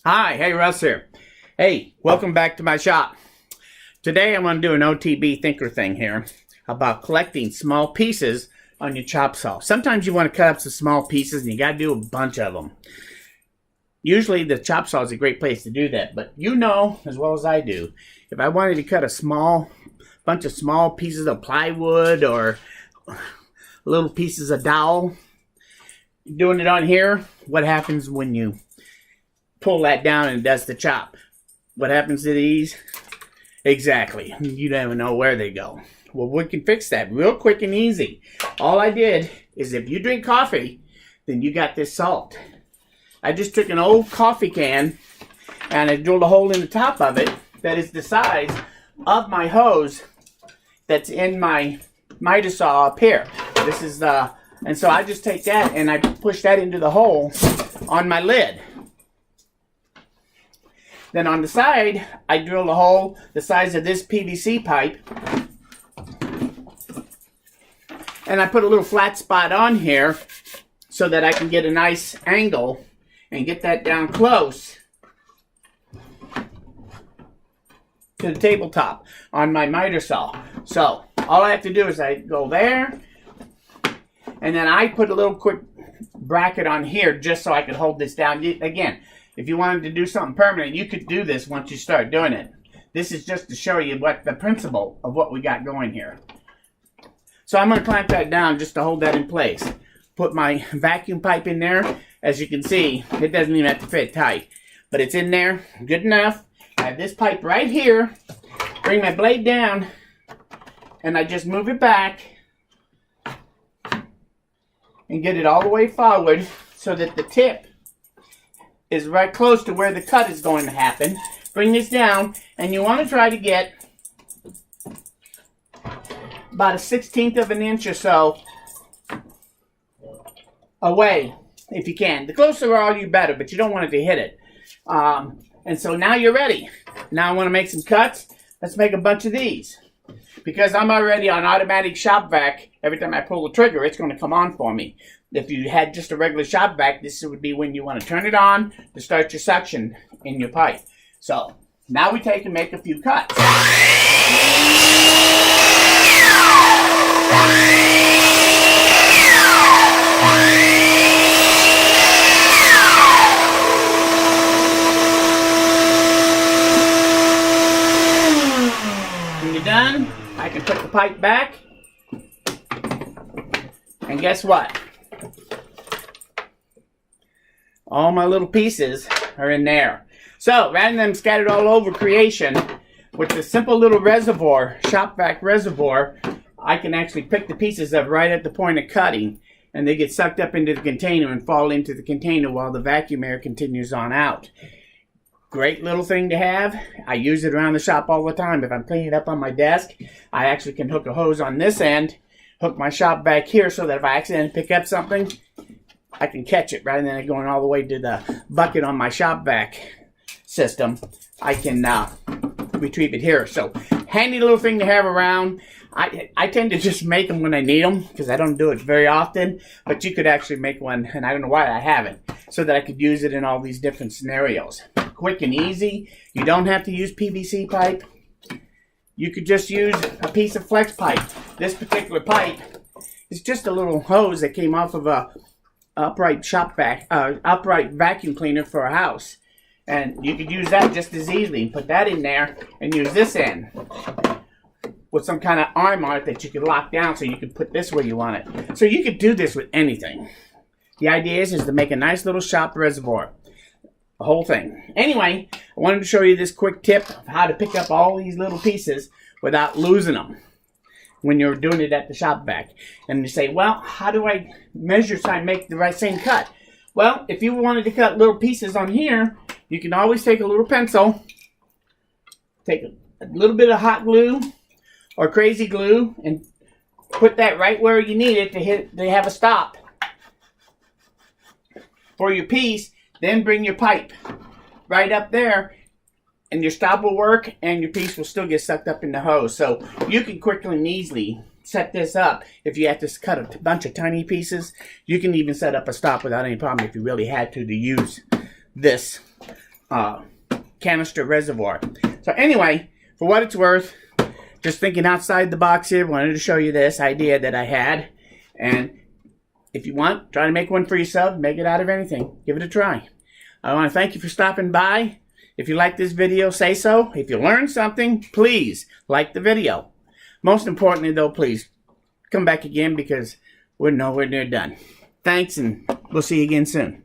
Hi, hey Russ here. Hey, welcome back to my shop. Today I'm going to do an OTB Thinker thing here about collecting small pieces on your chop saw. Sometimes you want to cut up some small pieces and you got to do a bunch of them. Usually the chop saw is a great place to do that, but you know as well as I do, if I wanted to cut a bunch of small pieces of plywood or little pieces of dowel, doing it on here, what happens when you pull that down and it does the chop? What happens to these? Exactly. You don't even know where they go. Well, we can fix that real quick and easy. All I did is if you drink coffee, then you got this salt. I just took an old coffee can and I drilled a hole in the top of it that is the size of my hose that's in my miter saw up here. This is and so I just take that and I push that into the hole on my lid. Then on the side, I drilled a hole the size of this PVC pipe. And I put a little flat spot on here so that I can get a nice angle and get that down close to the tabletop on my miter saw. So all I have to do is I go there, and then I put a little quick bracket on here just so I could hold this down. Again, if you wanted to do something permanent, you could do this once you start doing it. This is just to show you what the principle of what we got going here. So I'm going to clamp that down just to hold that in place. Put my vacuum pipe in there. As you can see, it doesn't even have to fit tight, but it's in there good enough. I have this pipe right here. Bring my blade down, and I just move it back and get it all the way forward so that the tip is right close to where the cut is going to happen. Bring this down, and you want to try to get about 1/16 of an inch or so away, if you can. The closer all you better, but you don't want it to hit it. And so now you're ready. Now I want to make some cuts. Let's make a bunch of these. Because I'm already on automatic shop vac, every time I pull the trigger, it's going to come on for me. If you had just a regular shop vac, this would be when you want to turn it on to start your suction in your pipe. So now we take and make a few cuts. When you're done, I can put the pipe back. And guess what? All my little pieces are in there. So rather than them scattered all over creation, with the simple little reservoir, shop vac reservoir, I can actually pick the pieces up right at the point of cutting, and they get sucked up into the container and fall into the container while the vacuum air continues on out. Great little thing to have. I use it around the shop all the time. If I'm cleaning up on my desk, I actually can hook a hose on this end, hook my shop vac here so that if I accidentally pick up something, I can catch it rather than it going all the way to the bucket on my shop vac system. I can retrieve it here. So handy little thing to have around. I tend to just make them when I need them because I don't do it very often, but you could actually make one, and I don't know why I haven't, so that I could use it in all these different scenarios. Quick and easy. You don't have to use PVC pipe. You could just use a piece of flex pipe. This particular pipe is just a little hose that came off of a upright vacuum cleaner for a house. And you could use that just as easily. Put that in there and use this end with some kind of arm on it that you can lock down so you can put this where you want it. So you could do this with anything. The idea is to make a nice little shop reservoir. The whole thing. Anyway, I wanted to show you this quick tip of how to pick up all these little pieces without losing them when you're doing it at the shop vac. And you say, well, how do I measure so I make the same cut? Well, if you wanted to cut little pieces on here, you can always take a little pencil, take a little bit of hot glue or crazy glue, and put that right where you need it to have a stop for your piece. Then bring your pipe right up there, and your stop will work, and your piece will still get sucked up in the hose. So you can quickly and easily set this up. If you have to cut a bunch of tiny pieces, you can even set up a stop without any problem if you really had to use this canister reservoir. So anyway, for what it's worth, just thinking outside the box here, wanted to show you this idea that I had. And if you want, try to make one for yourself, make it out of anything. Give it a try. I want to thank you for stopping by. If you like this video, say so. If you learned something, please like the video. Most importantly though, please come back again because we're nowhere near done. Thanks, and we'll see you again soon.